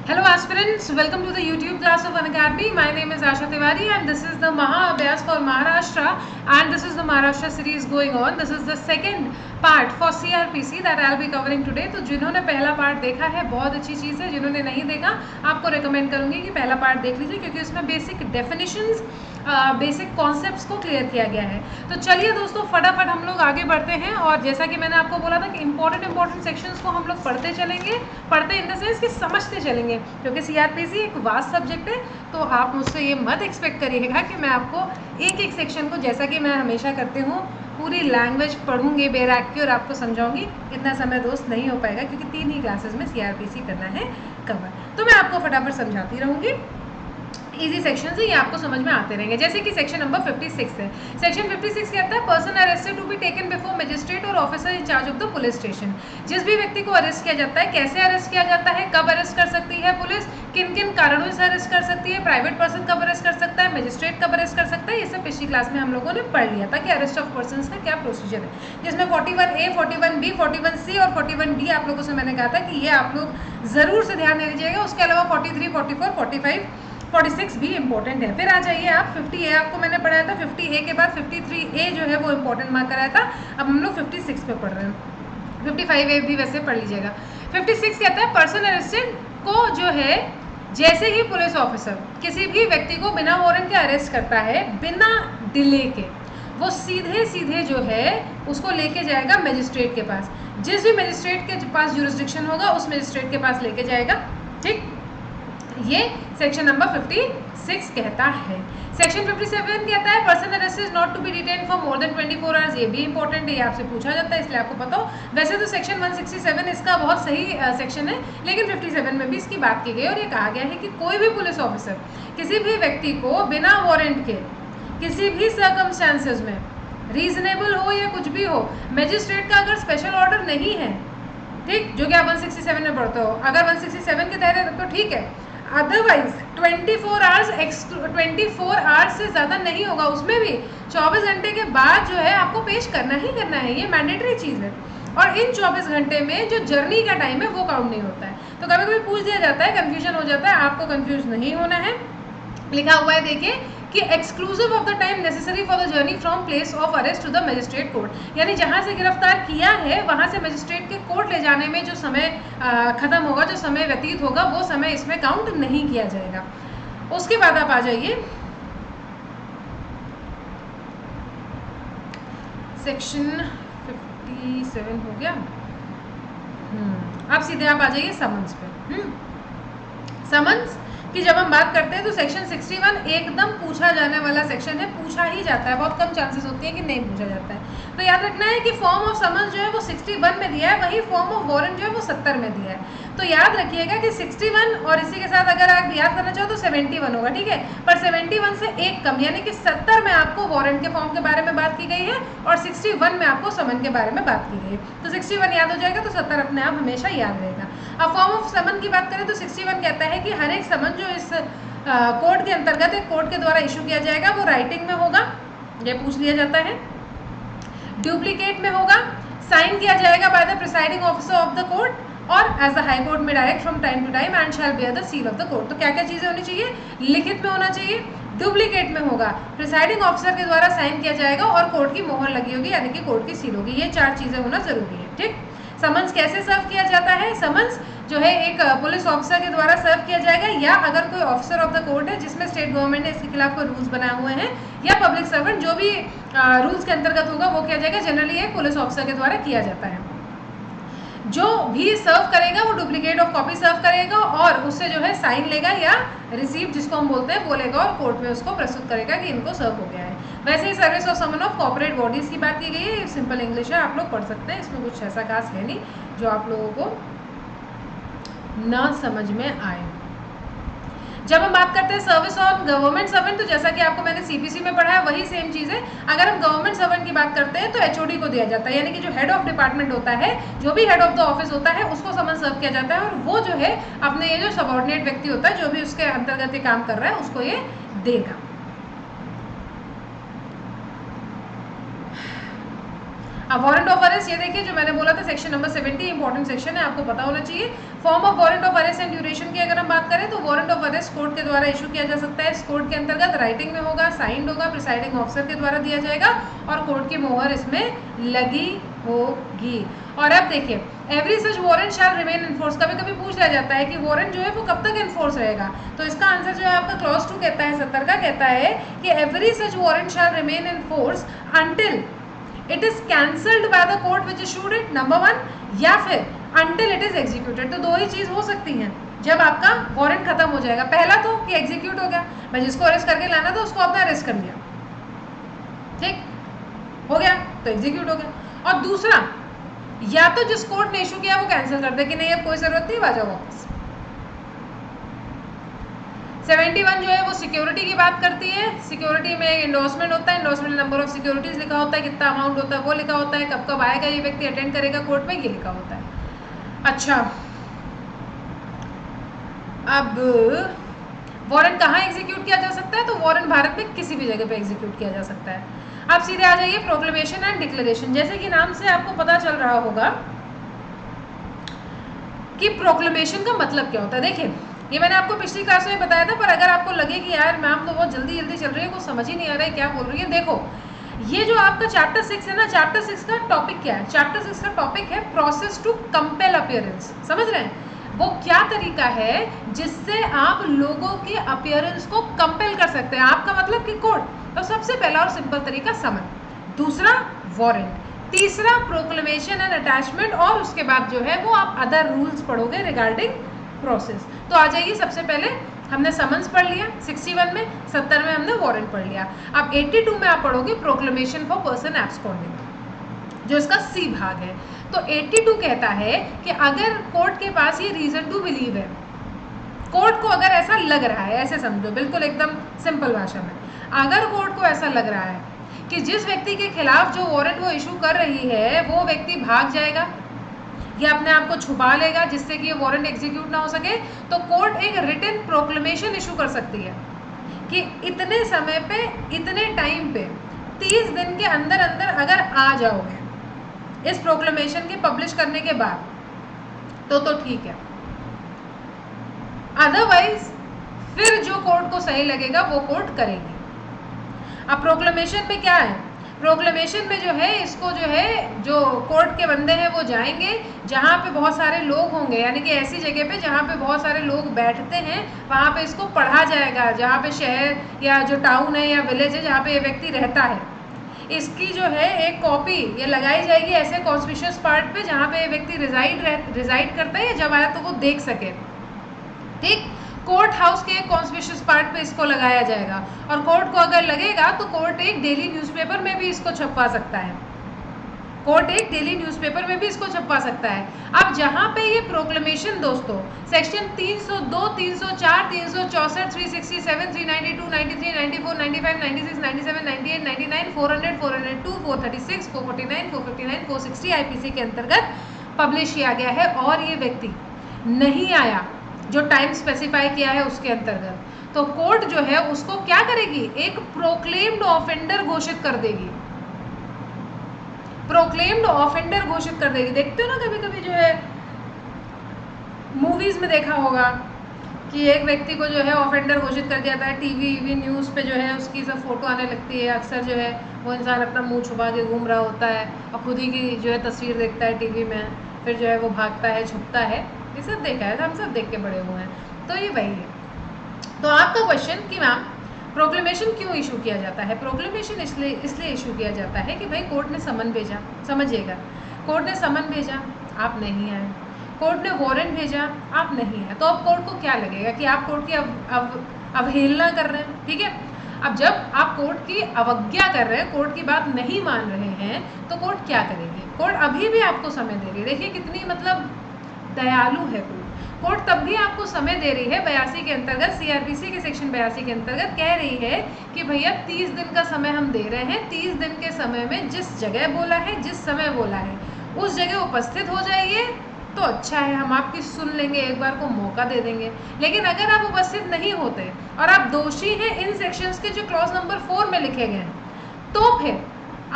Hello aspirants, welcome to the YouTube class of Unacademy. My name is Asha Tiwari and this is the Maha Abhyas for Maharashtra, and this is the Maharashtra series going on. This is the second part for CRPC that I'll be covering today. तो जिन्होंने पहला part देखा है बहुत अच्छी चीज़ है, जिन्होंने नहीं देखा आपको recommend करूँगी कि पहला पार्ट देख लीजिए क्योंकि उसमें बेसिक डेफिनेशंस बेसिक कॉन्सेप्ट्स को क्लियर किया गया है। तो चलिए दोस्तों फटाफट हम लोग आगे बढ़ते हैं और जैसा कि मैंने आपको बोला था कि इंपॉर्टेंट सेक्शंस को हम लोग पढ़ते चलेंगे, पढ़ते इन द सेंस कि समझते चलेंगे क्योंकि सीआरपीसी एक वास्ट सब्जेक्ट है। तो आप मुझसे ये मत एक्सपेक्ट करिएगा कि मैं आपको एक एक सेक्शन को, जैसा कि मैं हमेशा करती हूँ, पूरी लैंग्वेज पढ़ूंगी बेरैक की और आपको समझाऊंगी। इतना समय दोस्त नहीं हो पाएगा क्योंकि 3 ही क्लासेस में सीआरपीसी करना है कवर। तो मैं आपको फटाफट समझाती रहूँगी। इजी सेक्शन है, ये आपको समझ में आते रहेंगे। जैसे कि सेक्शन नंबर 56 है। सेक्शन 56 कहता है person arrested to be taken before magistrate और officer in charge of the police station. जिस भी व्यक्ति को अरेस्ट किया जाता है, कैसे अरेस्ट किया जाता है, कब अरेस्ट कर सकती है पुलिस, किन किन कारणों से अरेस्ट कर सकती है, प्राइवेट पर्सन कब अरेस्ट कर सकता है, मजिस्ट्रेट कब अरेस्ट कर सकता है, ये सब पिछली क्लास में हम लोगों ने पढ़ लिया था कि अरेस्ट ऑफ पर्सन का क्या प्रोसीजर है, जिसमें 41A, 41B, 41C और 41D आप लोगों से मैंने कहा था कि ये आप लोग ज़रूर से ध्यान दे दीजिएगा। उसके अलावा 43, 44, 45, 46 भी इंपॉर्टेंट है। फिर आ जाइए आप 50A, आपको मैंने पढ़ाया था। 50A के बाद 53A जो है वो इंपॉर्टेंट मार्क कराया था। अब हम लोग 56 पे पढ़ रहे हैं। 55A भी वैसे पढ़ लीजिएगा। 56 कहता है पर्सन अरेस्टेड को जो है जैसे ही पुलिस ऑफिसर किसी भी व्यक्ति को बिना वारंट के अरेस्ट करता है, बिना डिले के, वो सीधे सीधे जो है उसको लेके जाएगा मजिस्ट्रेट के पास। जिस भी मजिस्ट्रेट के पास जुरिस्डिक्शन होगा उस मजिस्ट्रेट के पास लेके जाएगा। ठीक, ये सेक्शन नंबर 56 कहता है। सेक्शन 57 कहता है person arrest is not to be detain for more than 24 hours. ये भी इंपॉर्टेंट है, ये आपसे पूछा जाता है इसलिए आपको पता हो। वैसे तो सेक्शन 167 इसका बहुत सही सेक्शन है, लेकिन 57 में भी इसकी बात की गई और ये कहा गया है कि कोई भी पुलिस ऑफिसर किसी भी व्यक्ति को बिना वारंट के किसी भी सर्कमस्टांसेस में, रीजनेबल हो या कुछ भी हो, मजिस्ट्रेट का अगर स्पेशल ऑर्डर नहीं है, ठीक, जो कि आप 167 में पढ़ते हो, अगर 167 के तहत है तो ठीक है, अदरवाइज 24 आवर्स से ज़्यादा नहीं होगा, उसमें भी 24 घंटे के बाद जो है आपको पेश करना ही करना है। ये मैंडेटरी चीज़ है। और इन 24 घंटे में जो जर्नी का टाइम है वो काउंट नहीं होता है। तो कभी कभी पूछ दिया जाता है, कन्फ्यूजन हो जाता है, आपको कन्फ्यूज नहीं होना है। लिखा हुआ है देखिए कि exclusive of the time necessary for the journey from place of arrest to the magistrate court, यानी जहाँ से गिरफ्तार किया है वहाँ से मजिस्ट्रेट के कोर्ट ले जाने में जो समय खत्म होगा, जो समय व्यतीत होगा, वो समय इसमें काउंट नहीं किया जाएगा। उसके बाद आप आ जाइए सेक्शन 57 हो गया। अब सीधे आप आ जाइए समन्स पे। समन्स कि जब हम बात करते हैं तो सेक्शन 61 एकदम पूछा जाने वाला सेक्शन है, पूछा ही जाता है, बहुत कम चांसेस होती है कि नहीं पूछा जाता है। तो याद रखना है कि फॉर्म ऑफ समन्स जो है वो 61 में दिया है, वही फॉर्म ऑफ वारंट जो है वो 70 में दिया है। तो याद रखिएगा कि 61 और इसी के साथ अगर आप याद करना चाहो तो 71 होगा, ठीक है, पर 71 से एक कम, यानी कि 70 में आपको वारंट के फॉर्म के बारे में बात की गई है और 61 में आपको समन के बारे में बात की गई है। तो 61 याद हो जाएगा तो 70 अपने आप हमेशा याद रहेगा। अब फॉर्म ऑफ समन की बात करें तो 61 कहता है कि हर एक समन जो इस कोर्ट के अंतर्गत एक कोर्ट के द्वारा इशू किया जाएगा वो राइटिंग में होगा, ये पूछ लिया जाता है, डुप्लीकेट में होगा, साइन किया जाएगा by the presiding officer of the court और एज द हाई कोर्ट में direct from time to time and shall bear the seal of the court. तो क्या क्या चीज़ें होनी चाहिए, लिखित में होना चाहिए, डुप्लीकेट में होगा, प्रिसाइडिंग ऑफिसर के द्वारा साइन किया जाएगा और कोर्ट की मोहर लगी होगी, यानी कि कोर्ट की सील होगी। ये 4 चीज़ें होना जरूरी है। ठीक, समन्स कैसे सर्व किया जाता है, समन्स जो है एक पुलिस ऑफिसर के द्वारा सर्व किया जाएगा, या अगर कोई ऑफिसर ऑफ द कोर्ट है जिसमें स्टेट गवर्नमेंट ने इसके खिलाफ कोई रूल्स बनाए हुए हैं, या पब्लिक सर्वेंट जो भी रूल्स के अंतर्गत होगा वो किया जाएगा। जनरली एक पुलिस ऑफिसर के द्वारा किया जाता है। जो भी सर्व करेगा वो डुप्लीकेट ऑफ कॉपी सर्व करेगा और उससे जो है साइन लेगा या रिसीप्ट जिसको हम बोलते हैं वो लेगा और कोर्ट में उसको प्रस्तुत करेगा कि इनको सर्व हो गया है। वैसे ही service of summon of corporate bodies की बात की गई है, सिंपल इंग्लिश है, आप लोग पढ़ सकते हैं, इसमें कुछ ऐसा खास है नहीं जो आप लोगों को ना समझ में आए। जब हम बात करते हैं सर्विस ऑफ गवर्नमेंट सर्वेंट, तो जैसा कि आपको मैंने सीपीसी में पढ़ा है वही सेम चीज़ है। अगर हम गवर्नमेंट सर्वेंट की बात करते हैं तो एचओडी को दिया जाता है, यानी कि जो हेड ऑफ डिपार्टमेंट होता है, जो भी हेड ऑफ द ऑफिस होता है, उसको समन सर्व किया जाता है और वो जो है अपने ये जो सबऑर्डिनेट व्यक्ति होता है जो भी उसके अंतर्गत ये काम कर रहा है उसको ये देगा। अब वारंट ऑफ अरेस्ट, ये देखिए जो मैंने बोला था सेक्शन नंबर 70 इंपॉर्टेंट सेक्शन है, आपको पता होना चाहिए। Form of warrant of arrest and duration की अगर हम बात करें तो वारंट ऑफ अरेस्ट कोर्ट के द्वारा इशू किया जा सकता है। इस कोर्ट के अंतर्गत राइटिंग में होगा, साइंड होगा, प्रिसाइडिंग ऑफिसर के द्वारा दिया जाएगा और कोर्ट की मोहर इसमें लगी होगी। और अब देखिए every such warrant shall remain in force, कभी कभी पूछ रहा जाता है कि वारंट जो है वो कब तक इन्फोर्स रहेगा, तो इसका आंसर जो है आपका क्लॉज 2 कहता है, 70 का कहता है कि every such warrant shall remain in force until it is cancelled by the court which issued it, number 1, या फिर अंटिल इट इज एग्जीक्यूटेड। तो दो ही चीज हो सकती हैं जब आपका वारंट खत्म हो जाएगा। पहला तो कि एग्जीक्यूट हो गया, मैं जिसको अरेस्ट करके लाना था उसको आपने अरेस्ट कर लिया, ठीक हो गया तो एग्जीक्यूट हो गया। और दूसरा, या तो जिस कोर्ट ने इशू किया वो कैंसिल कर दे कि नहीं अब कोई जरूरत नहीं, आ जाओ वापस। 71 जो है वो सिक्योरिटी की बात करती है। सिक्योरिटी में एंडोर्समेंट होता है, एंडोर्समेंट में नंबर ऑफ सिक्योरिटीज लिखा होता है, कितना अमाउंट होता है वो लिखा होता है, कब कब आएगा ये व्यक्ति अटेंड करेगा कोर्ट में, ये लिखा होता है। अच्छा, अब वारंट कहाँ एग्जीक्यूट किया जा सकता है, तो वारंट भारत में किसी भी जगह पे एग्जीक्यूट किया जा सकता है। अब सीधे आ जाइए प्रोक्लेमेशन एंड डिक्लेरेशन। जैसे कि नाम से आपको पता चल रहा होगा कि प्रोक्लेमेशन का मतलब क्या होता है। देखिए ये मैंने आपको पिछली क्लास में बताया था, पर अगर आपको लगे कि यार मैम तो बहुत जल्दी जल्दी चल रही है, कुछ समझ ही नहीं आ रहा है क्या बोल रही है, देखो ये जो आपका चैप्टर 6 है ना, चैप्टर 6 का टॉपिक क्या है, चैप्टर 6 का टॉपिक है प्रोसेस टू कंपेल अपीयरेंस। समझ रहे हैं, वो क्या तरीका है जिससे आप लोगों के अपीयरेंस को कंपेल कर सकते हैं। आपका मतलब कि कोर्ट, तो सबसे पहला और सिंपल तरीका समन, दूसरा वारंट, तीसरा प्रोक्लेमेशन एंड अटैचमेंट, और उसके बाद जो है वो आप अदर रूल्स पढ़ोगे रिगार्डिंग प्रोसेस। तो आ जाइए, सबसे पहले हमने समन्स पढ़ लिया 61 में, 70 में हमने वारंट पढ़ लिया। अब 82 में आप पढ़ोगे प्रोक्लेमेशन फॉर पर्सन एब्सकॉन्डिंग, जो इसका सी भाग है। तो 82 कहता है कि अगर कोर्ट के पास ये रीजन टू बिलीव है, कोर्ट को अगर ऐसा लग रहा है, ऐसे समझो बिल्कुल एकदम सिंपल भाषा में, अगर कोर्ट को ऐसा लग रहा है कि जिस व्यक्ति के खिलाफ जो वारंट वो इशू कर रही है वो व्यक्ति भाग जाएगा या अपने आप को छुपा लेगा जिससे कि ये वारंट एग्जीक्यूट ना हो सके, तो कोर्ट एक रिटन प्रोक्लेमेशन इशू कर सकती है कि इतने समय पे, इतने टाइम पे, 30 दिन के अंदर अंदर अगर आ जाओगे इस प्रोक्लेमेशन के पब्लिश करने के बाद तो ठीक है, अदरवाइज फिर जो कोर्ट को सही लगेगा वो कोर्ट करेगी। अब प्रोक्लेमेशन में क्या है, प्रोक्लेमेशन में जो है इसको जो है जो कोर्ट के बंदे हैं वो जाएंगे जहाँ पे बहुत सारे लोग होंगे, यानी कि ऐसी जगह पे जहाँ पे बहुत सारे लोग बैठते हैं वहाँ पे इसको पढ़ा जाएगा, जहाँ पे शहर या जो टाउन है या विलेज है जहाँ पे ये व्यक्ति रहता है, इसकी जो है एक कॉपी ये लगाई जाएगी ऐसे कॉन्स्पिशियस पार्ट पे जहाँ पे ये व्यक्ति रिजाइड करता है, या जब आया तो वो देख सके, ठीक। कोर्ट हाउस के एक कॉन्स्पिशियस पार्ट पे इसको लगाया जाएगा, और कोर्ट को अगर लगेगा तो कोर्ट एक डेली न्यूज़पेपर में भी इसको छपवा सकता है, कोर्ट एक डेली न्यूज़पेपर में भी इसको छपवा सकता है। अब जहाँ पे ये प्रोक्लेमेशन दोस्तों सेक्शन 302, 304, 364, 367, 392, 93, 94, 95, 96, 97, 98, 99, 400, 402, 436, 449, 459, 460 आईपीसी के अंतर्गत पब्लिश किया गया है, और ये व्यक्ति नहीं आया जो टाइम स्पेसिफाई किया है उसके अंतर्गत, तो कोर्ट जो है उसको क्या करेगी, एक प्रोक्लेम्ड ऑफेंडर घोषित कर देगी, प्रोक्लेम्ड ऑफेंडर घोषित कर देगी। देखते हो ना कभी कभी जो है मूवीज में देखा होगा कि एक व्यक्ति को जो है ऑफेंडर घोषित कर दिया जाता है, टीवी न्यूज़ पे जो है उसकी सब फोटो आने लगती है, अक्सर जो है वो इंसान अपना मुंह छुपा के घूम रहा होता है और खुद ही की जो है तस्वीर देखता है टीवी में, फिर जो है वो भागता है, छुपता है, ये सब देखा है, हम सब देख के बड़े हुए हैं, तो ये वही है। तो आपका क्वेश्चन कि मैम प्रोक्लेमेशन क्यों इशू किया जाता है, प्रोक्लेमेशन इसलिए इशू किया जाता है कि भाई कोर्ट ने समन भेजा, समझिएगा, कोर्ट ने समन भेजा आप नहीं आए, कोर्ट ने वारंट भेजा आप नहीं आए, तो अब कोर्ट को क्या लगेगा कि आप कोर्ट की अवहेलना कर रहे हैं, ठीक है। अब जब आप कोर्ट की अवज्ञा कर रहे हैं, कोर्ट की बात नहीं मान रहे हैं, तो कोर्ट क्या करेगी, कोर्ट अभी भी आपको समय दे रही है, देखिए कितनी मतलब दयालु है कोर्ट तब भी आपको समय दे रही है। 82 के अंतर्गत, सीआरपीसी के सेक्शन 82 के अंतर्गत कह रही है कि भैया 30 दिन का समय हम दे रहे हैं, 30 दिन के समय में जिस जगह बोला है, जिस समय बोला है, उस जगह उपस्थित हो जाइए तो अच्छा है, हम आपकी सुन लेंगे, एक बार को मौका दे देंगे। लेकिन अगर आप उपस्थित नहीं होते और आप दोषी हैं इन सेक्शंस के जो क्लॉज नंबर 4 में लिखे गए हैं, तो फिर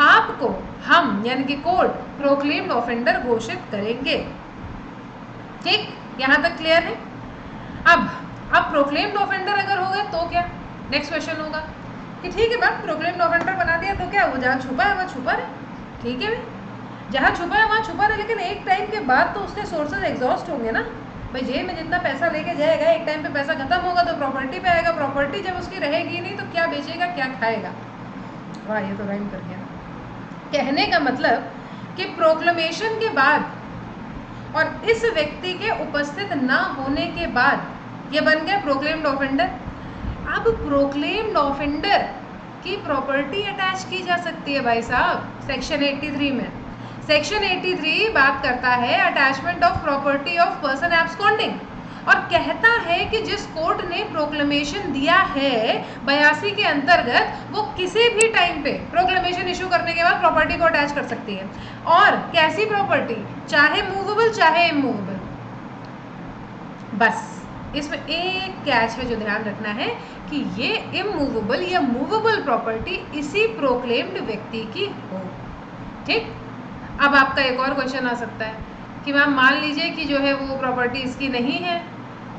आपको हम यानी कि कोर्ट प्रोक्लेम्ड ऑफेंडर घोषित करेंगे। ठीक, यहाँ तक क्लियर है। अब प्रोक्लेम्ड ऑफेंडर अगर हो गए तो क्या, नेक्स्ट क्वेश्चन होगा कि ठीक है बात, प्रोक्लेम्ड ऑफेंडर बना दिया तो क्या, वो जहाँ छुपा है वहाँ छुपा रहे, ठीक है भाई, जहाँ छुपा है वहाँ छुपा रहे, लेकिन एक टाइम के बाद तो उसके सोर्सेज एग्जॉस्ट होंगे ना भाई। जेब में जितना पैसा लेके जाएगा, एक टाइम पे पैसा खत्म होगा तो प्रॉपर्टी पे आएगा, प्रॉपर्टी जब उसकी रहेगी नहीं तो क्या बेचेगा क्या खाएगा। वाह, ये तो राइम कर गया। कहने का मतलब कि प्रोक्लेमेशन के बाद और इस व्यक्ति के उपस्थित ना होने के बाद ये बन गया प्रोक्लेम्ड ऑफेंडर। अब प्रोक्लेम्ड ऑफेंडर की प्रॉपर्टी अटैच की जा सकती है भाई साहब सेक्शन 83 में। सेक्शन 83 बात करता है attachment of property of person absconding, और कहता है कि जिस कोर्ट ने प्रोक्लेमेशन दिया है 82 के अंतर्गत, वो किसी भी टाइम पे प्रोक्लेमेशन इशू करने के बाद प्रॉपर्टी को अटैच कर सकती है। और कैसी प्रॉपर्टी, चाहे मूवेबल चाहे इमूवेबल। बस इसमें एक कैच है जो ध्यान रखना है कि ये इमूवेबल या मूवेबल प्रॉपर्टी इसी प्रोक्लेम्ड व्यक्ति की हो। ठीक, अब आपका एक और क्वेश्चन आ सकता है कि मैम मान लीजिए कि जो है वो प्रॉपर्टी इसकी नहीं है,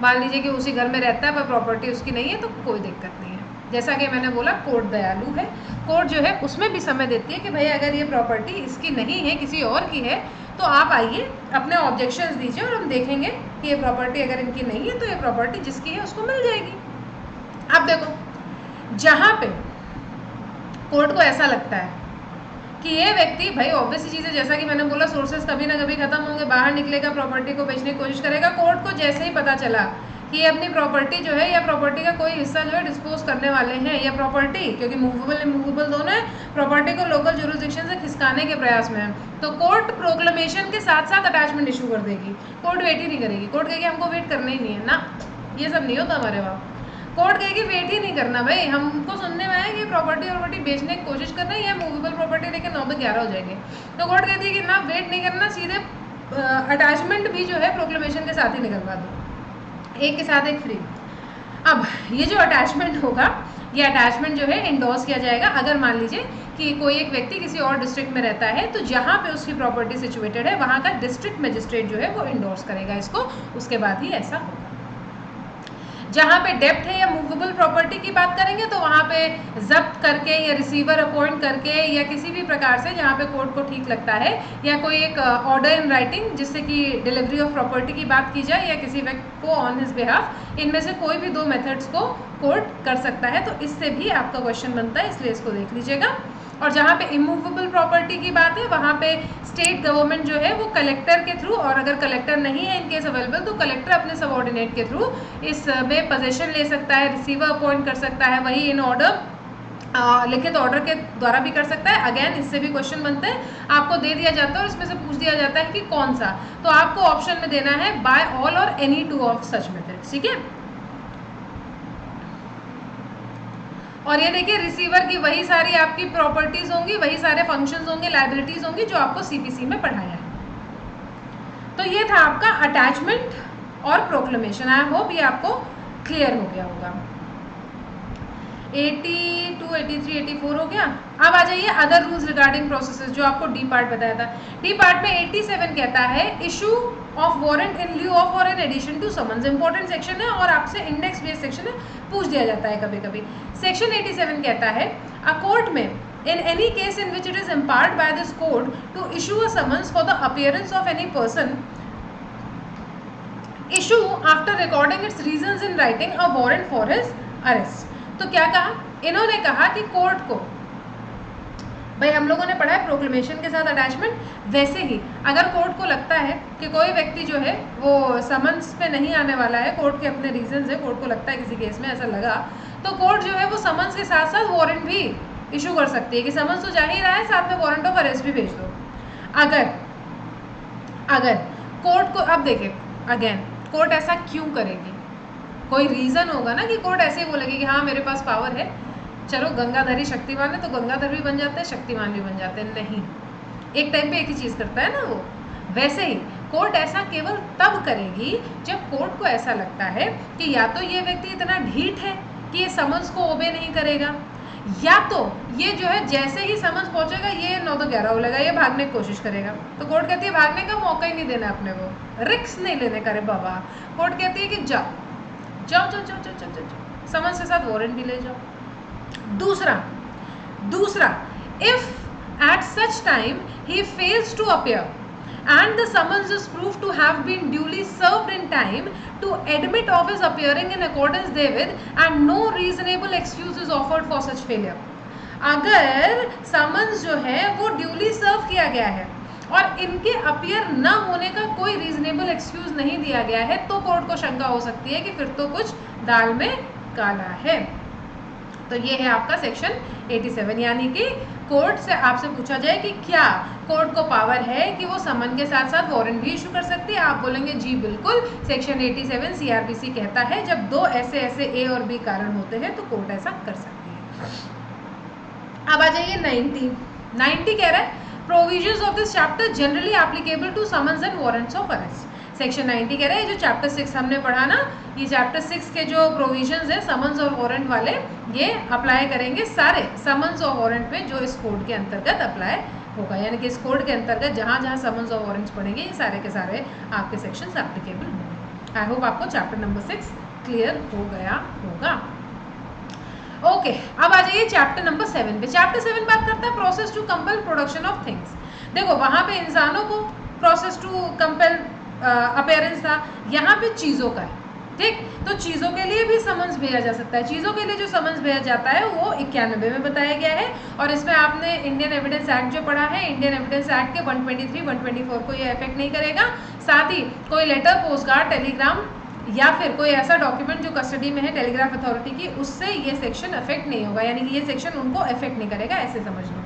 मान लीजिए कि उसी घर में रहता है पर प्रॉपर्टी उसकी नहीं है, तो कोई दिक्कत नहीं है। जैसा कि मैंने बोला कोर्ट दयालु है, कोर्ट जो है उसमें भी समय देती है कि भाई अगर ये प्रॉपर्टी इसकी नहीं है किसी और की है तो आप आइए अपने ऑब्जेक्शंस दीजिए और हम देखेंगे कि ये प्रॉपर्टी अगर इनकी नहीं है तो ये प्रॉपर्टी जिसकी है उसको मिल जाएगी। अब देखो, जहाँ पे कोर्ट को ऐसा लगता है कि ये व्यक्ति, भाई ऑब्वियस चीज़ है, जैसा कि मैंने बोला सोर्सेस कभी ना कभी खत्म होंगे, बाहर निकलेगा, प्रॉपर्टी को बेचने की कोशिश करेगा। कोर्ट को जैसे ही पता चला कि ये अपनी प्रॉपर्टी जो है या प्रॉपर्टी का कोई हिस्सा जो है डिस्पोज करने वाले हैं, या प्रॉपर्टी क्योंकि मूवेबल इमूवेबल दोनों है, प्रॉपर्टी को लोकल जुरिसडिक्शन से खिसकाने के प्रयास में है, तो कोर्ट प्रोक्लेमेशन के साथ साथ अटैचमेंट इशू कर देगी। कोर्ट वेट ही नहीं करेगी, कोर्ट कहेगी हमको वेट करना ही नहीं है ना, ये सब नहीं होता हमारे वहाँ। कोर्ट कहेगी वेट ही नहीं करना भाई, हमको सुनने में आया कि प्रॉपर्टी बेचने की कोशिश करना है, ये मूवेबल प्रॉपर्टी लेके 9 से 11 हो जाएंगे, तो कोर्ट कहती है कि ना वेट नहीं करना, सीधे अटैचमेंट भी जो है प्रोक्लेमेशन के साथ ही निकलवा दो, एक के साथ एक फ्री। अब ये जो अटैचमेंट होगा, ये अटैचमेंट जो है इंडोर्स किया जाएगा अगर मान लीजिए कि कोई एक व्यक्ति किसी और डिस्ट्रिक्ट में रहता है, तो जहाँ पे उसकी प्रॉपर्टी सिचुएटेड है वहाँ का डिस्ट्रिक्ट मजिस्ट्रेट जो है वो इंडोर्स करेगा इसको, उसके बाद ही ऐसा होगा। जहाँ पे डेप्ट है या मूवेबल प्रॉपर्टी की बात करेंगे तो वहाँ पे जब्त करके या रिसीवर अपॉइंट करके या किसी भी प्रकार से जहाँ पे कोर्ट को ठीक लगता है, या कोई एक ऑर्डर इन राइटिंग जिससे कि डिलीवरी ऑफ प्रॉपर्टी की बात की जाए या किसी व्यक्ति को ऑन हिज बिहाफ, इनमें से कोई भी 2 मेथड्स को कोर्ट कर सकता है। तो इससे भी आपका क्वेश्चन बनता है, इसलिए इसको देख लीजिएगा। और जहाँ पे इमूवेबल प्रॉपर्टी की बात है वहाँ पे स्टेट गवर्नमेंट जो है वो कलेक्टर के थ्रू, और अगर कलेक्टर नहीं है इन केस अवेलेबल तो कलेक्टर अपने सबऑर्डिनेट के थ्रू इस में पोजीशन ले सकता है, रिसीवर अपॉइंट कर सकता है, वही इन ऑर्डर लिखित ऑर्डर के द्वारा भी कर सकता है। अगेन इससे भी क्वेश्चन बनते हैं, आपको दे दिया जाता है और इसमें से पूछ दिया जाता है कि कौन सा, तो आपको ऑप्शन में देना है बाय ऑल और एनी 2 ऑफ सच मेथड्स। ठीक है, और ये देखिए रिसीवर की वही सारी आपकी प्रॉपर्टीज होंगी, वही सारे फंक्शंस होंगे, लायबिलिटीज होंगी जो आपको सीपीसी में पढ़ाया है। तो ये था आपका अटैचमेंट और प्रोक्लेमेशन। आई होप ये आपको क्लियर हो गया होगा। 82, 83, 84 हो गया। अब आ जाइए अदर रूल्स रिगार्डिंग प्रोसेसेस, जो आपको डी पार्ट बताया था। डी पार्ट में 87 कहता है issue of warrant in lieu of और in addition to summons. Important section है और आपसे इंडेक्स बेस्ड सेक्शन है, पूछ दिया जाता है कभी कभी। सेक्शन 87 कहता है अ कोर्ट में in any case in which it is empowered by this court to issue a summons for the appearance of any person, issue after recording its reasons in writing a warrant for his arrest। तो क्या कहा इन्होंने, कहा कि court को, भाई हम लोगों ने पढ़ा है प्रोक्लेमेशन के साथ अटैचमेंट, वैसे ही अगर कोर्ट को लगता है कि कोई व्यक्ति जो है वो समन्स पे नहीं आने वाला है, कोर्ट के अपने रीजंस है, कोर्ट को लगता है किसी केस में ऐसा लगा, तो कोर्ट जो है वो समन्स के साथ साथ वारंट भी इशू कर सकती है कि समन्स तो जा ही रहा है, साथ में वारंट ऑफ अरेस्ट भी भेज दो। अगर कोर्ट को, अब देखिए अगेन कोर्ट ऐसा क्यों करेगी, कोई रीज़न होगा ना कि कोर्ट ऐसे ही बोलेगी कि हाँ मेरे पास पावर है, चलो गंगाधरी शक्तिमान है तो गंगाधर भी बन जाते हैं, शक्तिमान भी बन जाते हैं। नहीं, एक टाइम पे एक ही चीज़ करता है ना वो। वैसे ही कोर्ट ऐसा केवल तब करेगी जब कोर्ट को ऐसा लगता है कि या तो ये व्यक्ति इतना ढीठ है कि ये समन्स को ओबे नहीं करेगा, या तो ये जो है जैसे ही समझ पहुंचेगा ये 9 तो 11 हो लेगा, ये भागने की कोशिश करेगा, तो कोर्ट कहती है भागने का मौका ही नहीं देना अपने को, रिस्क नहीं लेने का रे बाबा। कोर्ट कहती है कि जाओ जाओ जाओ जाओ जाओ जाओ जाओ, समझ के साथ वारंट भी ले जाओ। दूसरा if at such time he fails to appear and the summons is proved to have been duly served in time to admit of his appearing in accordance therewith and no reasonable excuse is offered for such failure। अगर summons जो है वो duly सर्व किया गया है और इनके appear न होने का कोई रीजनेबल एक्सक्यूज नहीं दिया गया है तो कोर्ट को शंका हो सकती है कि फिर तो कुछ दाल में काला है। तो ये है आपका सेक्शन 87, यानी कि कोर्ट से आपसे पूछा जाए कि क्या कोर्ट को पावर है कि वो समन के साथ साथ वारंट भी इशू कर सकती है, आप बोलेंगे जी बिल्कुल, सेक्शन 87 सीआरपीसी कहता है जब दो ऐसे ऐसे ए और बी कारण होते हैं तो कोर्ट ऐसा कर सकती है। अब आ जाइए 90 कह रहा है provisions of this chapter generally applicable to summons and warrants of arrest. Section 90 कह रहा है जो चैप्टर 6 हमने पढ़ा ना, ये चैप्टर 6 के जो प्रोविजंस है समन्स और वारंट वाले, ये अप्लाई करेंगे सारे समन्स और वारंट में जो इस कोड के अंतर्गत अप्लाई होगा, यानी कि इस कोड के अंतर्गत जहाँ जहाँ समन्स और वारंट्स पढ़ेंगे ये सारे के सारे आपके सेक्शंस एप्लीकेबल होंगे। आई होप आपको चैप्टर नंबर 6 क्लियर हो गया होगा। ओके, अब आ जाइए चैप्टर नंबर 7 पे। चैप्टर 7 बात करता है process to compel production of things. देखो वहाँ पे इंसानों को प्रोसेस टू कंपेल अपीयरेंस था, यहाँ पे चीज़ों का है, ठीक। तो चीज़ों के लिए भी समन्स भेजा जा सकता है। चीज़ों के लिए जो समन्स भेजा जाता है वो 91 में बताया गया है और इसमें आपने इंडियन एविडेंस एक्ट जो पढ़ा है, इंडियन एविडेंस एक्ट के 123, 124 को ये इफेक्ट नहीं करेगा। साथ ही कोई लेटर, पोस्ट कार्ड, टेलीग्राम या फिर कोई ऐसा डॉक्यूमेंट जो कस्टडी में है टेलीग्राफ अथॉरिटी की, उससे ये सेक्शन इफेक्ट नहीं होगा, यानी कि ये सेक्शन उनको इफेक्ट नहीं करेगा, ऐसे समझ लो।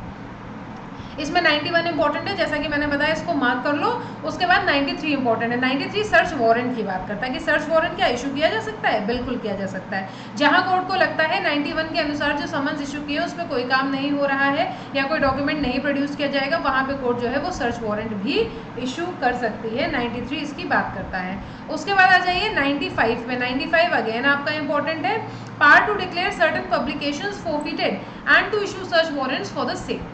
इसमें 91 इंपॉर्टेंट है, जैसा कि मैंने बताया इसको मार्क कर लो। उसके बाद 93 इंपॉर्टेंट है। 93 सर्च वारंट की बात करता है कि सर्च वारंट क्या इशू किया जा सकता है, बिल्कुल किया जा सकता है। जहां कोर्ट को लगता है 91 के अनुसार जो समन्स इशू किए उसमें कोई काम नहीं हो रहा है या कोई डॉक्यूमेंट नहीं प्रोड्यूस किया जाएगा, वहां पे कोर्ट जो है वो सर्च वारंट भी इशू कर सकती है। 93 इसकी बात करता है। उसके बाद आ जाइए 95 में। 95 अगेन आपका इंपॉर्टेंट है, power to declare certain publications forfeited and to issue search warrants for the same.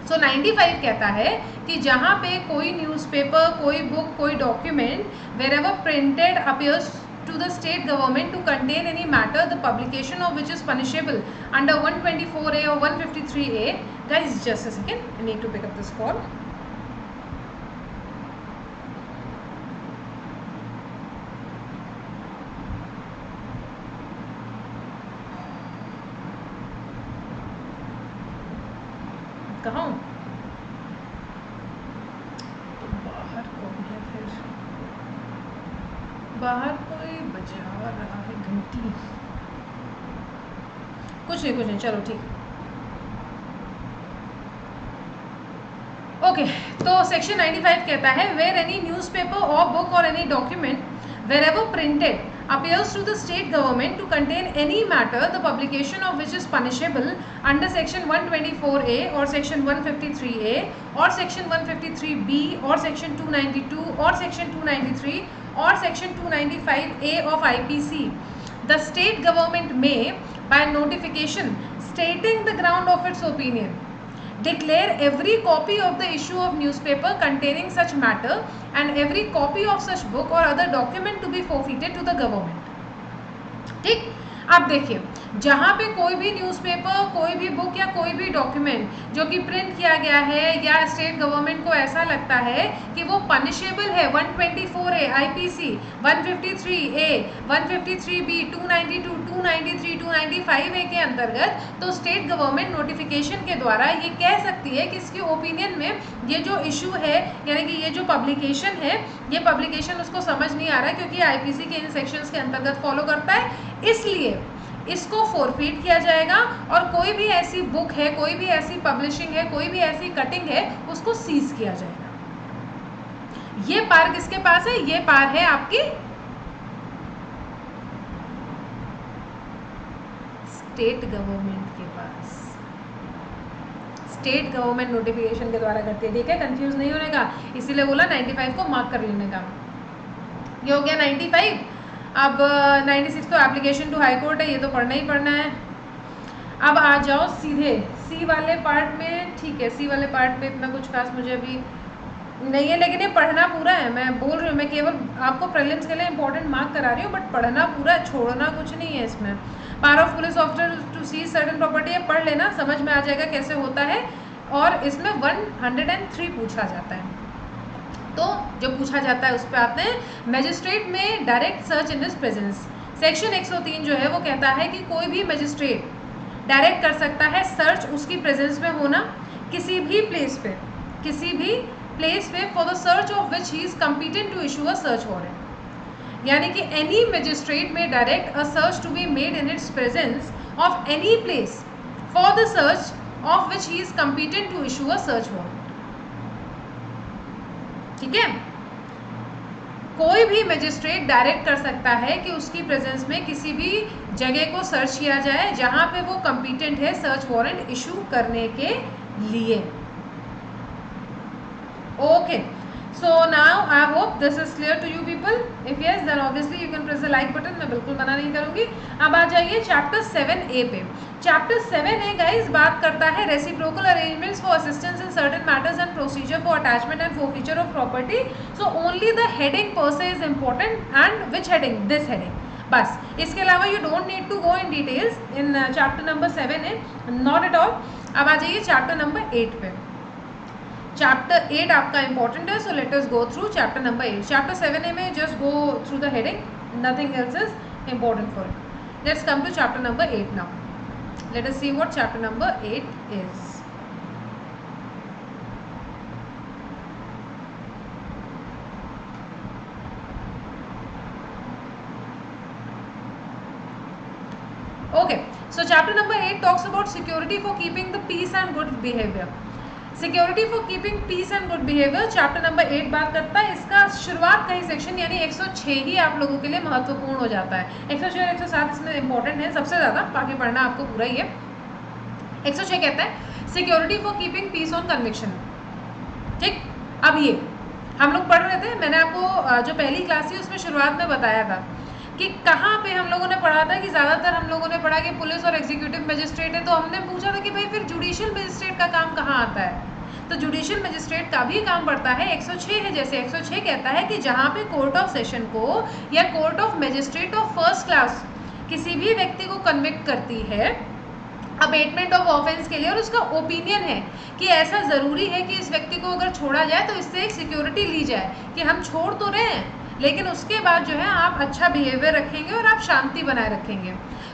So 95 कहता है कि जहाँ पे कोई न्यूज़पेपर, कोई बुक, कोई document wherever printed appears to the state government to contain any matter the publication of which is punishable under 124A or 153A. Guys, just a second, I need to pick up this call. कहाँ हूँ? बाहर कौन है फिर? बाहर कोई बजा रहा है घंटी। कुछ नहीं, चलो ठीक। ओके, तो सेक्शन 95 कहता है वेयर एनी न्यूज़पेपर और बुक और any document wherever printed appears to the state government to contain any matter the publication of which is punishable under section 124A or section 153A or section 153B or section 292 or section 293 or section 295A of IPC, the state government may by notification stating the ground of its opinion declare every copy of the issue of newspaper containing such matter and every copy of such book or other document to be forfeited to the government। ठीक, अब देखिए जहाँ पे कोई भी newspaper, कोई भी book या कोई भी डॉक्यूमेंट जो कि प्रिंट किया गया है या स्टेट गवर्नमेंट को ऐसा लगता है कि वो पनिशेबल है 124A IPC, 153A, 153B, 292, 293, 295A के अंतर्गत, तो स्टेट गवर्नमेंट नोटिफिकेशन के द्वारा ये कह सकती है कि इसके ओपिनियन में ये जो इशू है यानी कि ये जो पब्लिकेशन है, ये पब्लिकेशन उसको समझ नहीं आ रहा है क्योंकि IPC के इन सेक्शंस के अंतर्गत फॉलो करता है, इसलिए इसको फोरफिट किया जाएगा और कोई भी ऐसी बुक है, कोई भी ऐसी पब्लिशिंग है, कोई भी ऐसी कटिंग है, उसको सीज किया जाएगा। ये पार किसके पास है? ये पार है आपकी स्टेट गवर्नमेंट के पास। स्टेट गवर्नमेंट नोटिफिकेशन के द्वारा करती है, ठीक है, कंफ्यूज नहीं होने का, इसीलिए बोला 95 को मार्क कर लेने का। ये हो गया 95। अब 96 तो एप्लीकेशन टू हाई कोर्ट है, ये तो पढ़ना ही पढ़ना है। अब आ जाओ सीधे सी वाले पार्ट में। ठीक है, सी वाले पार्ट में इतना कुछ खास मुझे अभी नहीं है, लेकिन ये पढ़ना पूरा है। मैं बोल रही हूँ, मैं केवल आपको प्रीलिम्स के लिए इंपॉर्टेंट मार्क करा रही हूँ, बट पढ़ना पूरा है, छोड़ना कुछ नहीं है इसमें। Power of police officer to see certain property है, पढ़ लेना, समझ में आ जाएगा कैसे होता है। और इसमें 103 पूछा जाता है। तो जो पूछा जाता है उस पर आते हैं। Magistrate may direct search in his presence. Section 103 जो है वो कहता है कि कोई भी मजिस्ट्रेट डायरेक्ट कर सकता है सर्च उसकी प्रेजेंस में होना किसी भी प्लेस पे, किसी भी प्लेस पे, for the search of which he is competent to issue a search warrant. यानी कि any magistrate may direct a search to be made in its presence of any place for the search of which he is competent to issue a search warrant. ठीक है, कोई भी magistrate direct कर सकता है कि उसकी प्रेजेंस में किसी भी जगह को सर्च किया जाए जहां पे वो कम्पिटेंट है सर्च वारंट इशू करने के लिए। Okay, so now I hope this is clear to you people. If yes, then obviously you can press the like button. मैं बिल्कुल मना नहीं करूंगी। अब आ जाइए चैप्टर 7A पे। चैप्टर 7A गाइस बात करता है reciprocal arrangements for assistance in certain matters and procedure for attachment and forfeiture of property. So only the heading per se is important. And which heading? This heading, बस। इसके अलावा you don't need to go in details in chapter number 7A, not at all. अब आ जाइए chapter number 8 पे। Chapter 8 आपका important है, so let us go through chapter number 8। Chapter 7A में just go through the heading, nothing else is important for it. Let's come to chapter number 8 now. Let us see what chapter number 8 is. Okay, so chapter number 8 talks about security for keeping the peace and good behavior. Security for keeping peace and good behaviour chapter number 8 बात करता है। इसका शुरुआत का ही section यानी 106 ही आप लोगों के लिए महत्वपूर्ण हो जाता है। 106 और 107 इसमें इंपॉर्टेंट है सबसे ज़्यादा, बाकी पढ़ना आपको पूरा ही है। 106 कहता है security for keeping peace on conviction. ठीक, अब ये हम लोग पढ़ रहे थे, मैंने आपको जो पहली क्लास थी उसमें शुरुआत में बताया था कि कहाँ पे हम लोगों ने पढ़ा था कि ज़्यादातर हम लोगों ने पढ़ा कि पुलिस और एग्जीक्यूटिव मजिस्ट्रेट है। तो हमने पूछा था कि भाई फिर जुडिशियल मजिस्ट्रेट का काम कहाँ आता है? तो जुडिशियल मजिस्ट्रेट का भी काम पड़ता है 106 है। जैसे 106 कहता है कि जहाँ पे कोर्ट ऑफ सेशन को या court of magistrate of first class किसी भी व्यक्ति को कन्विक्ट करती है अबेटमेंट ऑफ ऑफेंस के लिए और उसका ओपिनियन है कि ऐसा ज़रूरी है कि इस व्यक्ति को अगर छोड़ा जाए तो इससे एक सिक्योरिटी ली जाए कि हम छोड़ तो रहे हैं लेकिन उसके बाद जो है आप अच्छा बिहेवियर रखेंगे और आप शांति बनाए रखेंगे।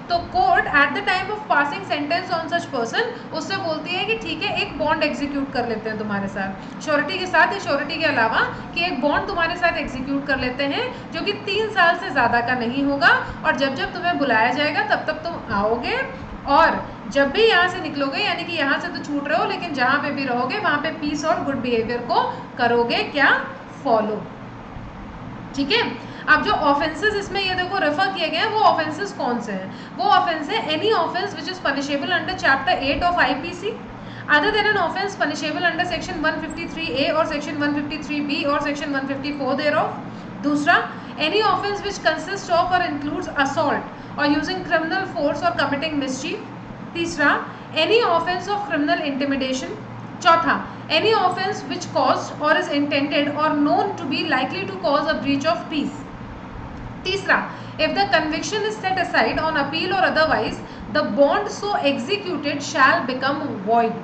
तो court at the time of passing sentence on such person उससे बोलती है कि ठीक है एक बॉन्ड एग्जीक्यूट कर लेते हैं तुम्हारे साथ, श्योरिटी के साथ या श्योरिटी के अलावा कि एक बॉन्ड तुम्हारे साथ एग्जीक्यूट कर लेते हैं जो कि 3 साल से ज़्यादा का नहीं होगा और जब जब तुम्हें बुलाया जाएगा तब तब तुम आओगे और जब भी यहाँ से निकलोगे यानी कि यहाँ से तो छूट रहे हो लेकिन जहाँ पे भी रहोगे वहाँ पे पीस और गुड बिहेवियर को करोगे क्या? फॉलो। ठीक है, अब जो ऑफेंसेस इसमें ये देखो रेफर किए गए हैं वो ऑफेंसेस कौन से हैं? वो ऑफेंस है any offence which is punishable under chapter 8 of IPC other than an offence punishable under section 153A और सेक्शन 153B और सेक्शन 154 thereof। दूसरा, any offence which consist of और इंक्लूड्स असॉल्ट और यूजिंग क्रिमिनल फोर्स और committing mischief. तीसरा, any offence of criminal intimidation. चौथा, any offense which caused or is intended or known to be likely to cause a breach of peace। तीसरा, if the conviction is set aside on appeal or otherwise the bond so executed shall become void।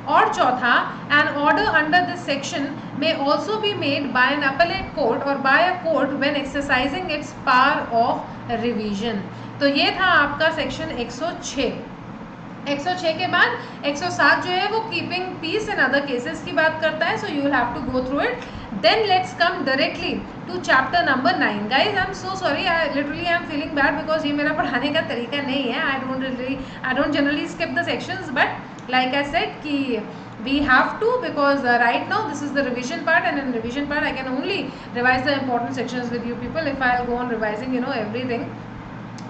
और चौथा, an order under this section may also be made by an appellate court or by a court when exercising its power of revision। तो ये था आपका section 106। 106 के बाद 107 जो है वो keeping peace in other cases की बात करता है, so you will have to go through it. Then let's come directly to chapter number 9। Guys I am so sorry, I literally I am feeling bad because ये मेरा पढ़ाने का तरीका नहीं है। I don't generally skip the sections but like I said कि we have to because right now this is the revision part and in revision part I can only revise the important sections with you people. If I'll go on revising everything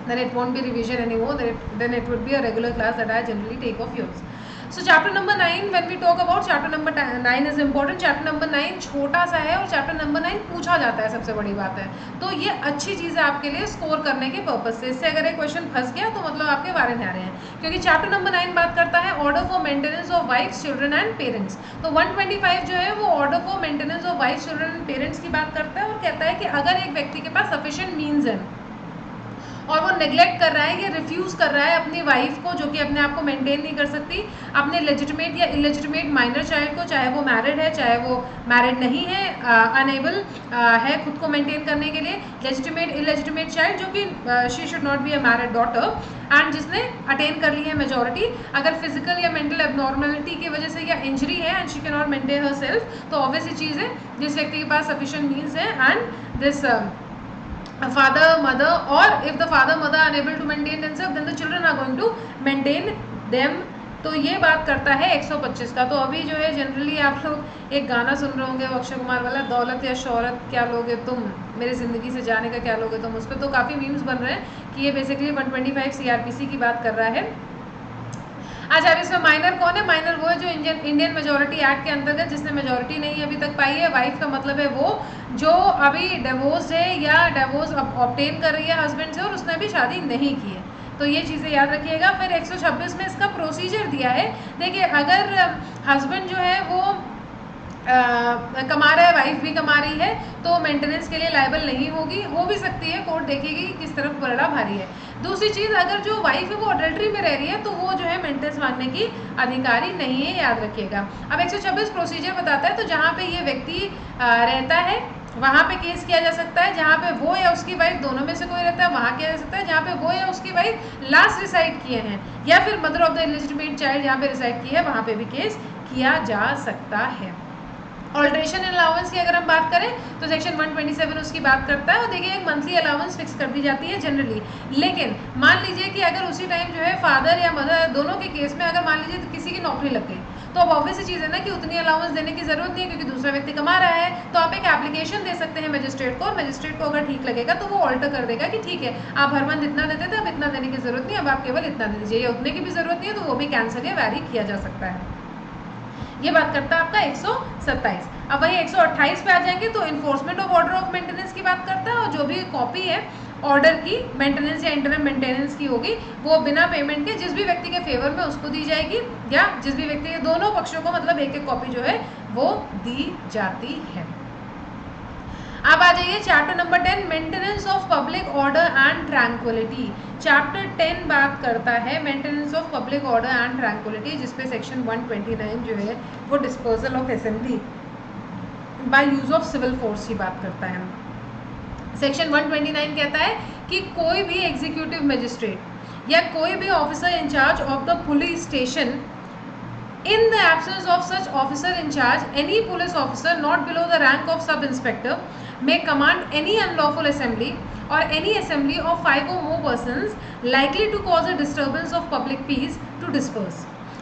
then it won't be revision anymore, then it would be a regular class that I generally take of yours. So chapter number 9 when we talk about chapter number 9 is important. Chapter number 9 छोटा सा है और chapter number 9 पूछा जाता है, सबसे बड़ी बात है. तो ये अच्छी चीज़ है आपके लिए स्कोर करने के पर्पज से. इससे अगर एक क्वेश्चन फंस गया तो मतलब आपके वारे न्यारे हैं, क्योंकि चैप्टर नंबर 9 बात करता है order for maintenance of wife children and parents. तो 125 जो है वो order for maintenance of wife children and parents की बात करता है और कहता है कि अगर एक व्यक्ति के पास सफिशिएंट मीन्स है और वो नेग्लेक्ट कर रहा है या रिफ्यूज़ कर रहा है अपनी वाइफ को, जो कि अपने आप को मेंटेन नहीं कर सकती, अपने लेजिटिमेट या इलेजिटिमेट माइनर चाइल्ड को, चाहे वो मैरिड है चाहे वो मैरिड नहीं है, अनेबल है खुद को मेंटेन करने के लिए, लेजिटिमेट इलेजिटिमेट चाइल्ड जो कि she should not be a married daughter, and जिसने अटेन कर ली है मेजोरिटी, अगर फिजिकल या मेंटल एबनॉर्मलिटी की वजह से या इंजरी है and she can not maintain her self, तो ऑब्वियस चीज़ है जिस व्यक्ति के पास सफिशिएंट मीन्स है and this father mother, or if the father mother are unable to maintain themselves then the children are going to maintain them. तो ये बात करता है 125 का. तो अभी जो है जनरली आप लोग एक गाना सुन रहे होंगे अक्षय कुमार वाला, दौलत या शोहरत क्या लोगे तुम, मेरी ज़िंदगी से जाने का क्या लोगे तुम. उस पर तो काफ़ी मीम्स बन रहे हैं कि ये बेसिकली 125 CRPC की बात कर रहा है. अच्छा, अब इसमें माइनर कौन है? माइनर वो है जो इंडियन मेजोरिटी एक्ट के अंतर्गत जिसने मेजोरिटी नहीं अभी तक पाई है. वाइफ का मतलब है वो जो अभी डिवोर्स है या डिवोर्स ऑब्टेन कर रही है हस्बैंड से और उसने अभी शादी नहीं की है. तो ये चीज़ें याद रखिएगा. फिर 126 में इसका प्रोसीजर दिया है. देखिए, अगर हस्बैंड जो है वो कमा रहा है, वाइफ भी कमा रही है, तो मेंटेनेंस के लिए लायबल नहीं होगी. हो भी सकती है, कोर्ट देखेगी किस तरफ बड़ा भारी है. दूसरी चीज़, अगर जो वाइफ है वो अडल्ट्री में रह रही है तो वो जो है मेंटेनेंस मांगने की अधिकारी नहीं है, याद रखिएगा. अब 126 प्रोसीजर बताता है. तो जहाँ पे ये व्यक्ति रहता है वहाँ पे केस किया जा सकता है. जहाँ पे वो या उसकी वाइफ दोनों में से कोई रहता है वहाँ किया जा सकता है. जहाँ पे वो या उसकी वाइफ लास्ट रिसाइड किए हैं या फिर mother of the illegitimate child जहाँ पे रिसाइड की है वहाँ पे भी केस किया जा सकता है. ऑल्ट्रेशन एंड अलाउंस की अगर हम बात करें तो सेक्शन 127 उसकी बात करता है. और देखिए, एक मंथली अलाउंस फिक्स कर दी जाती है जनरली. लेकिन मान लीजिए कि अगर उसी टाइम जो है फादर या मदर दोनों के केस में अगर मान लीजिए तो किसी की नौकरी लग गई, तो अब ऑब्वियस चीज़ है ना कि उतनी अलाउंस देने की ज़रूरत नहीं है क्योंकि दूसरा व्यक्ति कमा रहा है. तो आप एक एप्लीकेशन दे सकते हैं मजिस्ट्रेट को, और मजिस्ट्रेट को अगर ठीक लगेगा तो वो ऑल्टर कर देगा कि ठीक है, आप हर मंथ इतना देते थे, अब इतना देने की ज़रूरत नहीं, अब आप केवल इतना दे दीजिए, या उतने की भी ज़रूरत नहीं है तो वो भी कैंसिल या वैरी किया जा सकता है. ये बात करता है आपका 127. अब वही 128 पे आ जाएंगे तो enforcement of order of maintenance की बात करता है. और जो भी कॉपी है ऑर्डर की मेंटेनेंस या इंटरम मेंटेनेंस की होगी वो बिना पेमेंट के जिस भी व्यक्ति के फेवर में उसको दी जाएगी, या जिस भी व्यक्ति के दोनों पक्षों को मतलब एक एक कॉपी जो है वो दी जाती है. अब आ जाइए chapter number 10, maintenance of public order and tranquillity. Chapter 10 बात करता है maintenance of public order and tranquillity, जिसपे सेक्शन 129 जो है वो disposal of assembly by use of civil force की बात करता है. सेक्शन 129 कहता है कि कोई भी एग्जीक्यूटिव मजिस्ट्रेट या कोई भी officer in charge of the police station, in the absence of such officer in charge, any police officer not below the rank of sub inspector may command any unlawful assembly or any assembly of 5 or more persons likely to cause a disturbance of public peace to disperse,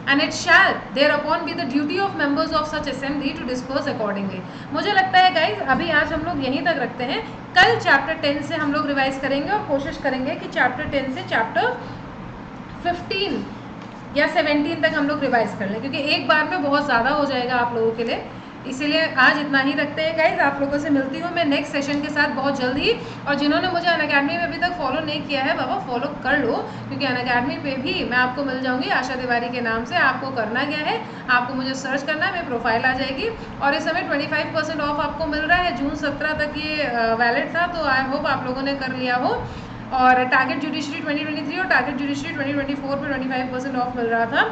and it shall thereupon be the duty of members of such assembly to disperse accordingly. मुझे लगता है guys अभी आज हम लोग यहीं तक रखते हैं. कल चैप्टर 10 से हम लोग रिवाइज करेंगे और कोशिश करेंगे कि चैप्टर 10 से चैप्टर 15 या 17 तक हम लोग रिवाइज कर लें, क्योंकि एक बार में बहुत ज़्यादा हो जाएगा आप लोगों के लिए. इसीलिए आज इतना ही रखते हैं गाइज. आप लोगों से मिलती हूँ मैं नेक्स्ट सेशन के साथ बहुत जल्द ही. और जिन्होंने मुझे अनअकैडमी में अभी तक फॉलो नहीं किया है बाबा फॉलो कर लो, क्योंकि अनअकैडमी पे भी मैं आपको मिल जाऊँगी आशा तिवारी के नाम से. आपको करना क्या है, आपको मुझे सर्च करना है, मेरी प्रोफाइल आ जाएगी. और इस समय 25% ऑफ आपको मिल रहा है. जून 17 तक ये वैलिड था, तो आई होप आप लोगों ने कर लिया हो. और टारगेट जुडिशरी 2023 और टारगेट जुडिशरी 2024 पे 25% ऑफ मिल रहा था.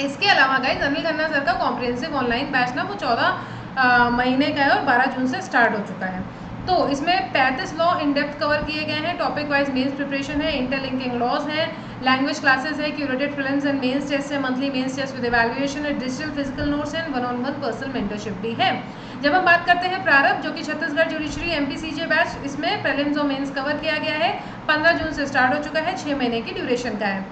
इसके अलावा गाइस अनिल खन्ना सर का कॉम्प्रिहेंसिव ऑनलाइन बैच ना वो 14 महीने का है और 12 जून से स्टार्ट हो चुका है. तो इसमें 35 लॉ इन डेप्थ कवर किए गए हैं. टॉपिक वाइज मेंस प्रिपरेशन है, इंटरलिंकिंग लॉज है, लैंग्वेज क्लासेस है, curated films and mains test है, monthly mains test with evaluation है, digital physical notes and 1-on-1 personal mentorship भी है. जब हम बात करते हैं प्रारंभ, जो कि छत्तीसगढ़ जुडिशरी एमपीसीजे बैच, इसमें प्रीलिम्स और मेंस कवर किया गया है. 15 जून से स्टार्ट हो चुका है, 6 महीने की ड्यूरेशन का है.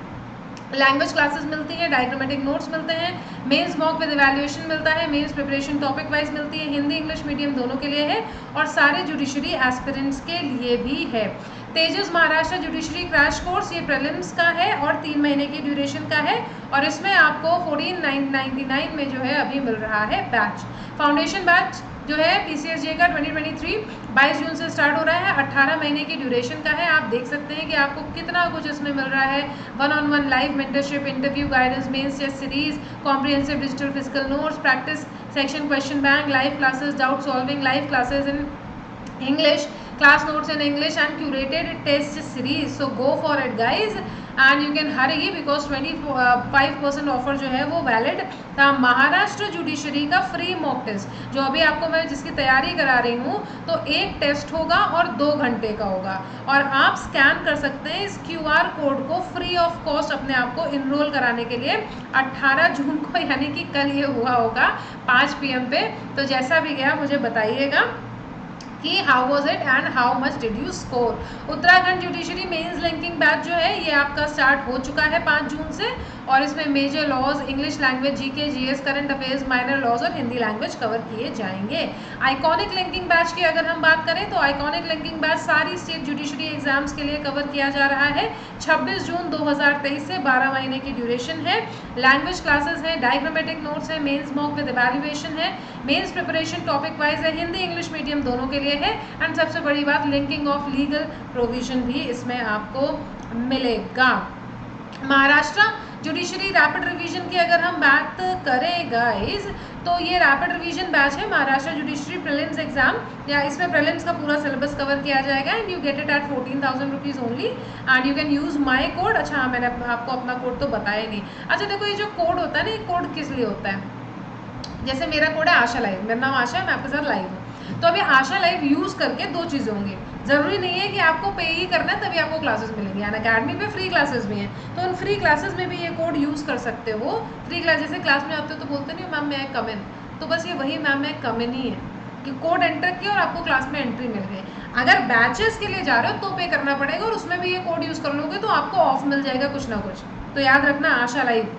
लैंग्वेज क्लासेस मिलती हैं, डायग्रामेटिक नोट्स मिलते हैं, मेंस मॉक विद इवैल्यूएशन मिलता है, मेंस प्रिपरेशन टॉपिक वाइज मिलती है, हिंदी इंग्लिश मीडियम दोनों के लिए है और सारे जुडिशरी एस्पिरेंट्स के लिए भी है। तेजस महाराष्ट्र जुडिशरी क्रैश कोर्स ये प्रीलिम्स का है और 3 महीने की ड्यूरेशन का है और इसमें आपको 14,999 में जो है अभी मिल रहा है बैच। फाउंडेशन बैच जो है PCSJ का 2023 22 जून से स्टार्ट हो रहा है, 18 महीने की ड्यूरेशन का है। आप देख सकते हैं कि आपको कितना कुछ इसमें मिल रहा है। 1-on-1 live mentorship, interview guidance, mains test series, comprehensive digital physical notes, practice section, question bank, live classes, doubt solving, live classes in English, class notes in English and curated test series. So go for it guys and you can hurry because 25% offer जो है वो valid था। Maharashtra judiciary का free mock test जो अभी आपको मैं जिसकी तैयारी करा रही हूँ तो एक टेस्ट होगा और 2 घंटे का होगा और आप स्कैन कर सकते हैं इस QR कोड को फ्री ऑफ कॉस्ट अपने आप को इनरोल कराने के लिए। 18 जून को यानी कि कल ये हुआ होगा 5 PM पे, तो जैसा भी गया मुझे बताइएगा कि how was it and how much did you score. Uttarakhand judiciary mains linking batch जो है ये आपका स्टार्ट हो चुका है 5 जून से और इसमें major laws, English language, GK, GS, current affairs, minor laws और हिंदी लैंग्वेज कवर किए जाएंगे। आइकॉनिक लिंकिंग बैच की अगर हम बात करें तो आइकॉनिक लिंकिंग बैच सारी स्टेट जुडिशरी एग्जाम्स के लिए कवर किया जा रहा है। 26 जून 2023 से 12 महीने की ड्यूरेशन है। लैंग्वेज क्लासेस है, डायग्रामेटिक नोट्स है, मेंस मॉक विद इवैल्यूएशन है, मेंस प्रिपरेशन टॉपिक वाइज है, हिंदी इंग्लिश मीडियम दोनों के लिए है एंड सबसे बड़ी बात लिंकिंग ऑफ लीगल प्रोविजन भी इसमें आपको मिलेगा। महाराष्ट्र जुडिशरी रैपिड रिवीजन की अगर हम बात करें गाइस तो ये रैपिड रिवीजन बैच है महाराष्ट्र जुडिशरी प्रीलिम्स एग्जाम, या इसमें प्रीलिम्स का पूरा सिलेबस कवर किया जाएगा and you get it at 14,000 rupees only and you can use my code. अच्छा हाँ, मैंने आपको अपना कोड तो बताया नहीं। अच्छा देखो, ये जो कोड होता है ना, ये कोड किस लिए होता है? जैसे मेरा कोड है आशा लाइव, मेरा नाम आशा है, मैं आपके साथ लाइव हूँ, तो अभी आशा लाइव यूज़ करके 2 चीज़ें होंगी। ज़रूरी नहीं है कि आपको पे ही करना है तभी आपको क्लासेस मिलेंगी, यानी अकेडमी पे फ्री क्लासेस भी हैं, तो उन फ्री क्लासेस में भी ये कोड यूज़ कर सकते हो। फ्री क्लास जैसे क्लास में आते हो तो बोलते नहीं मैम मैं कम इन, तो बस ये वही मैम मैं कम इन ही है कि कोड एंटर किया और आपको क्लास में एंट्री मिल गई। अगर बैचेस के लिए जा रहे हो तो पे करना पड़ेगा और उसमें भी ये कोड यूज़ कर लोगे तो आपको ऑफ मिल जाएगा कुछ ना कुछ, तो याद रखना आशा लाइव।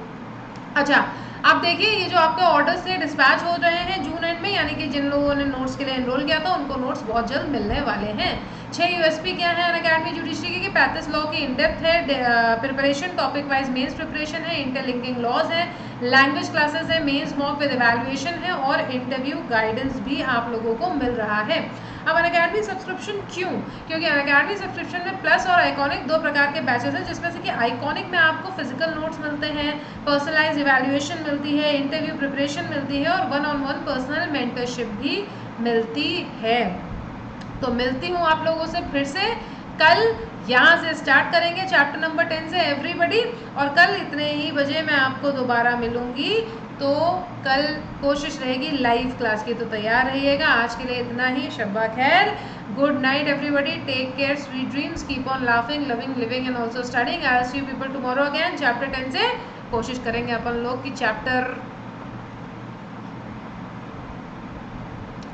अच्छा आप देखिए, ये जो आपके ऑर्डर से डिस्पैच हो रहे हैं जून एंड में, यानी कि जिन लोगों ने नोट्स के लिए एनरोल किया था उनको नोट्स बहुत जल्द मिलने वाले हैं। 6 USP क्या है अनअकैडमी जुडिशरी की? 35 लॉ की इनडेप्थ है, preparation topic wise mains preparation है, इंटरलिंकिंग लॉज है, लैंग्वेज क्लासेस है, मेंस मॉक विद इवैल्यूएशन है और इंटरव्यू गाइडेंस भी आप लोगों को मिल रहा है। अब अनअकैडमी सब्सक्रिप्शन क्यों? क्योंकि अनअकैडमी सब्सक्रिप्शन में प्लस और आइकॉनिक 2 प्रकार के बैचेस हैं, जिसमें से कि आइकॉनिक में आपको फिजिकल नोट्स मिलते हैं, पर्सनलाइज इवैल्यूएशन मिलती है, इंटरव्यू प्रिपरेशन मिलती है और 1-on-1 पर्सनल मेंटरशिप भी मिलती है। तो मिलती हूँ आप लोगों से फिर से कल, यहाँ से स्टार्ट करेंगे चैप्टर नंबर 10 से एवरीबडी, और कल इतने ही बजे मैं आपको दोबारा मिलूँगी। तो कल कोशिश रहेगी लाइव क्लास की, तो तैयार रहिएगा। आज के लिए इतना ही, शब्बा खैर, good night everybody, take care, sweet dreams, keep on laughing, loving, living and also studying. I see you people tomorrow again. Chapter 10 से कोशिश करेंगे अपन लोग कि चैप्टर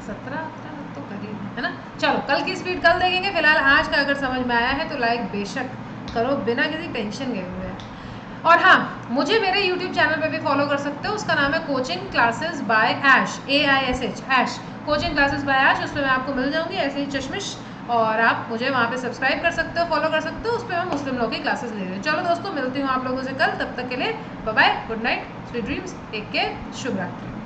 17 तो करीब है ना। चलो कल की स्पीड कल देखेंगे, फिलहाल आज का अगर समझ में आया है तो लाइक बेशक करो बिना किसी टेंशन के हुए। और हाँ, मुझे मेरे YouTube चैनल पे भी फॉलो कर सकते हो, उसका नाम है coaching classes by Aish, AISH, Aish, coaching classes by Aish. उस पर मैं आपको मिल जाऊंगी ऐसे ही चश्मिश, और आप मुझे वहाँ पे सब्सक्राइब कर सकते हो, फॉलो कर सकते हो। उस पर मैं मुस्लिम लोग की क्लासेस ले रही हूँ। चलो दोस्तों, मिलती हूँ आप लोगों से कल, तब तक के लिए bye bye, good night, sweet dreams, take care, शुभ रात्रि।